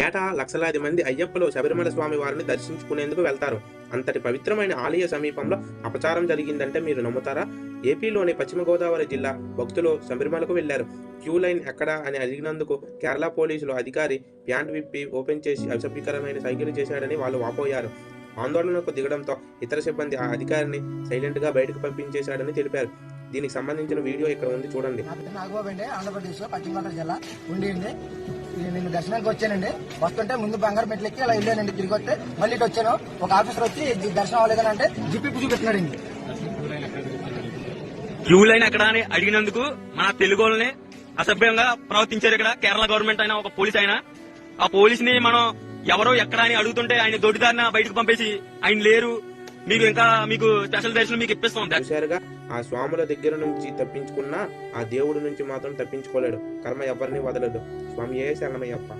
ఏటా లక్షలాది మంది అయ్యప్పలు శబరిమల స్వామి వారిని దర్శించుకునేందుకు వెళ్తారు. అంతటి పవిత్రమైన ఆలయ సమీపంలో అపచారం జరిగిందంటే మీరు నమ్ముతారా? ఏపీలోని పశ్చిమ గోదావరి జిల్లా భక్తులు శబరిమలకు వెళ్లారు. క్యూ లైన్ ఎక్కడా అని అడిగినందుకు కేరళ పోలీసులు అధికారి ప్యాంట్ విప్పి ఓపెన్ చేసి అసభ్యకరమైన సైగలు చేశాడని వాళ్ళు వాపోయారు. ఆందోళనకు దిగడంతో ఇతర సిబ్బంది ఆ అధికారిని సైలెంట్ గా బయటకు పంపించేశాడని తెలిపారు. దీనికి సంబంధించిన వీడియో ఇక్కడ ఉంది, చూడండి. నాగబాబు అండి, ఆంధ్రప్రదేశ్ పశ్చిమ గోదావరి జిల్లా ఉండి నేను దర్శనానికి వచ్చానండి. వస్తుంటే ముందు బంగారు మెట్లు ఎక్కి అలా వెళ్ళానండి. తిరిగి వస్తే మళ్ళీ ఇటు వచ్చాను. ఒక ఆఫీసర్ వచ్చి దర్శనం అవ్వలేదని అంటే జిప్పి చూపెట్టినాడండి. క్యూ లైన్ ఎక్కడ అని అడిగినందుకు మన తెలుగు వాళ్ళని అసభ్యంగా ప్రవర్తించారు. ఇక్కడ కేరళ గవర్నమెంట్ అయినా ఒక పోలీస్ అయినా ఆ పోలీస్ ని మనం ఎవరో ఎక్కడ అని అడుగుతుంటే ఆయన దొడ్డిదారిన బయటకు పంపేసి ఆయన లేరు, మీకు స్పెషల్ దర్శనం మీకు ఇప్పిస్తాం. చూశారుగా, ఆ స్వాముల దగ్గర నుంచి తప్పించుకున్నా ఆ దేవుడి నుంచి మాత్రం తప్పించుకోలేడు. కర్మ ఎవరిని వదలదు. స్వామి ఏ శరణమయ్యప్ప.